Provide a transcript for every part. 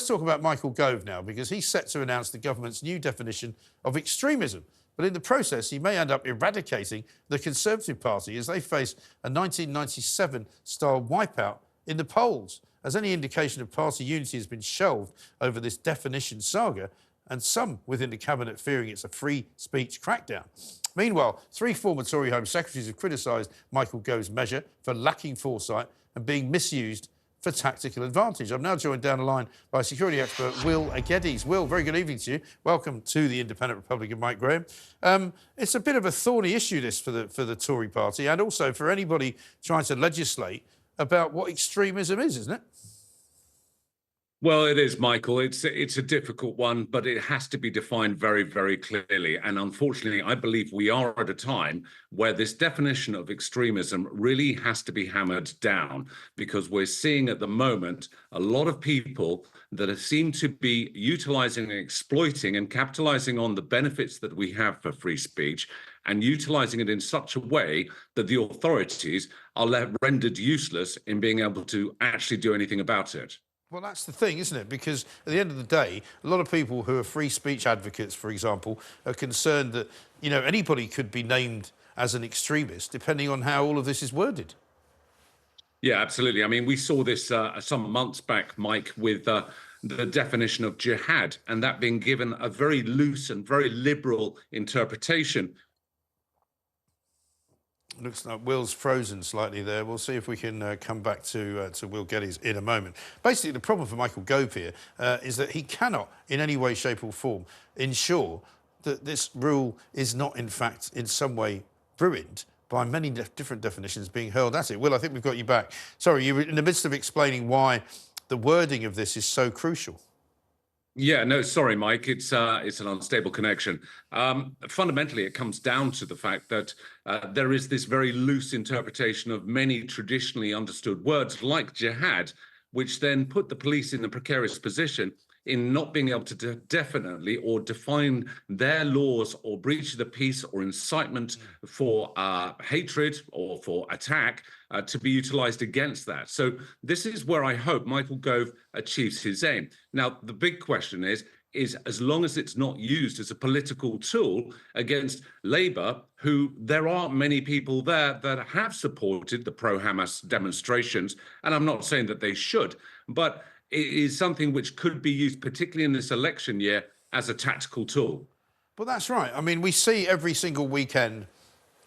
talk about Michael Gove now, because he's set to announce the government's new definition of extremism. But in the process, he may end up eradicating the Conservative Party as they face a 1997-style wipeout in the polls, as any indication of party unity has been shelved over this definition saga, and some within the cabinet fearing it's a free speech crackdown. Meanwhile, 3 former Tory Home Secretaries have criticised Michael Gove's measure for lacking foresight and being misused for tactical advantage. I'm now joined down the line by security expert Will Geddes. Will, very good evening to you. Welcome to the Independent Republican, Mike Graham. It's a bit of a thorny issue, this, for the Tory party, and also for anybody trying to legislate about what extremism is, isn't it? Well, it is, Michael. It's a difficult one, but it has to be defined very, very clearly. And unfortunately, I believe we are at a time where this definition of extremism really has to be hammered down, because we're seeing at the moment a lot of people that seem to be utilizing and exploiting and capitalizing on the benefits that we have for free speech and utilizing it in such a way that the authorities are rendered useless in being able to actually do anything about it. Well, that's the thing, isn't it? Because at the end of the day, a lot of people who are free speech advocates, for example, are concerned that, you know, anybody could be named as an extremist depending on how all of this is worded. Yeah, absolutely. I mean, we saw this some months back, Mike, with the definition of jihad, and that being given a very loose and very liberal interpretation. Looks like Will's frozen slightly there. We'll see if we can come back to Will Geddes in a moment. Basically, the problem for Michael Gove here is that he cannot, in any way, shape or form, ensure that this rule is not, in fact, in some way ruined by many different definitions being hurled at it. Will, I think we've got you back. Sorry, you were in the midst of explaining why the wording of this is so crucial. Yeah, no, sorry, Mike. It's an unstable connection. Fundamentally, it comes down to the fact that there is this very loose interpretation of many traditionally understood words like jihad, which then put the police in a precarious position in not being able to definitely or define their laws or breach of the peace or incitement for hatred or for attack to be utilized against that. So this is where I hope Michael Gove achieves his aim. Now, the big question is as long as it's not used as a political tool against Labour, who there are many people there that have supported the pro-Hamas demonstrations, and I'm not saying that they should, but it is something which could be used, particularly in this election year, as a tactical tool. Well, that's right. I mean, we see every single weekend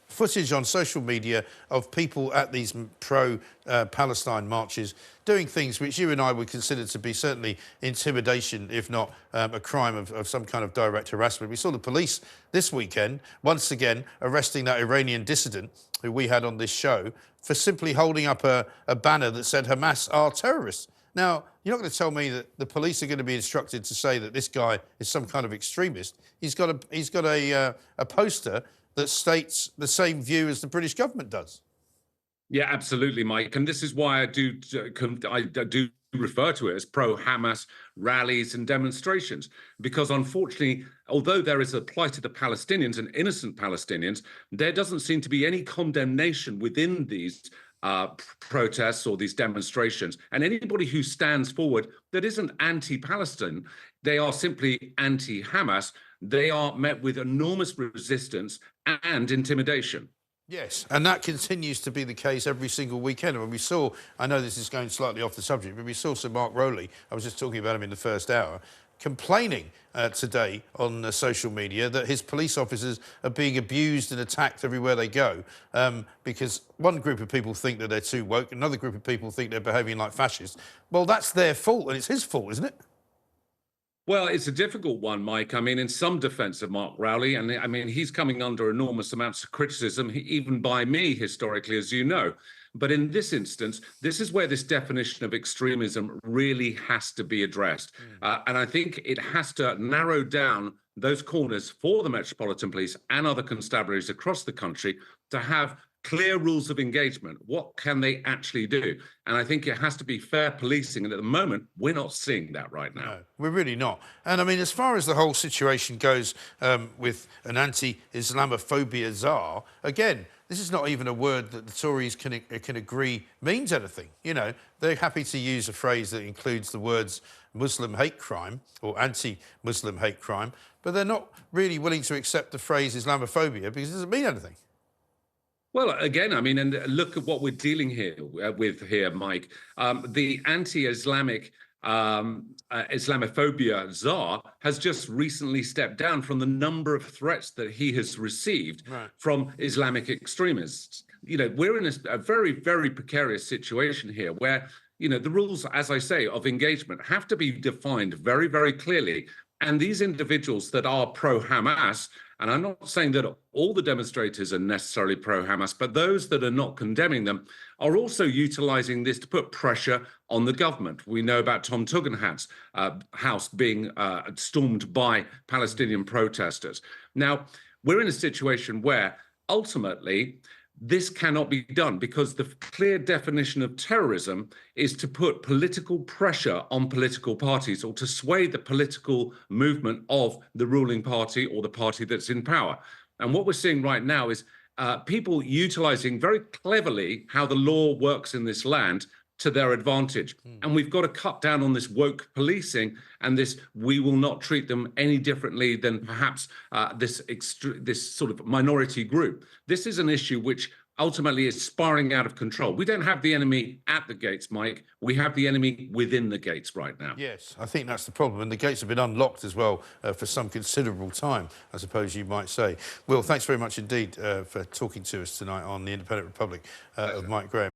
footage on social media of people at these pro-Palestine marches doing things which you and I would consider to be certainly intimidation, if not a crime of some kind of direct harassment. We saw the police this weekend, once again, arresting that Iranian dissident who we had on this show for simply holding up a banner that said Hamas are terrorists. Now, you're not going to tell me that the police are going to be instructed to say that this guy is some kind of extremist. He's got a poster that states the same view as the British government does. Yeah, absolutely, Mike. And this is why I do refer to it as pro-Hamas rallies and demonstrations, because unfortunately, although there is a plight of the Palestinians and innocent Palestinians, there doesn't seem to be any condemnation within these protests or these demonstrations. And anybody who stands forward that isn't anti-Palestine, they are simply anti-Hamas. They are met with enormous resistance and intimidation. Yes, and that continues to be the case every single weekend. When we saw, I know this is going slightly off the subject, but we saw Sir Mark Rowley, I was just talking about him in the first hour, complaining today on social media that his police officers are being abused and attacked everywhere they go because one group of people think that they're too woke, another group of people think they're behaving like fascists. Well, that's their fault, and it's his fault, isn't it? Well, it's a difficult one, Mike. I mean, in some defense of Mark Rowley, and I mean, he's coming under enormous amounts of criticism, even by me historically, as you know. But in this instance, this is where this definition of extremism really has to be addressed. And I think it has to narrow down those corners for the Metropolitan Police and other constabularies across the country to have clear rules of engagement. What can they actually do? And I think it has to be fair policing. And at the moment, we're not seeing that right now. No, we're really not. And I mean, as far as the whole situation goes with an anti-Islamophobia czar, again, this is not even a word that the Tories can agree means anything. You know, they're happy to use a phrase that includes the words Muslim hate crime or anti-Muslim hate crime, but they're not really willing to accept the phrase Islamophobia because it doesn't mean anything. Well, again, I mean, and look at what we're dealing with here, Mike. The anti-Islamic Islamophobia czar has just recently stepped down from the number of threats that he has received from Islamic extremists. You know, we're in a very, very precarious situation here where, you know, the rules, as I say, of engagement have to be defined very, very clearly. And these individuals that are pro-Hamas, and I'm not saying that all the demonstrators are necessarily pro-Hamas, but those that are not condemning them are also utilizing this to put pressure on the government. We know about Tom Tugendhat's house being stormed by Palestinian protesters. Now, we're in a situation where ultimately this cannot be done because the clear definition of terrorism is to put political pressure on political parties or to sway the political movement of the ruling party or the party that's in power. And what we're seeing right now is people utilizing very cleverly how the law works in this land to their advantage. And we've got to cut down on this woke policing and this we will not treat them any differently than perhaps this sort of minority group. This is an issue which ultimately is spiraling out of control. We don't have the enemy at the gates, Mike. We have the enemy within the gates right now. Yes, I think that's the problem. And the gates have been unlocked as well for some considerable time, I suppose you might say. Will, thanks very much indeed for talking to us tonight on The Independent Republic of Mike Graham.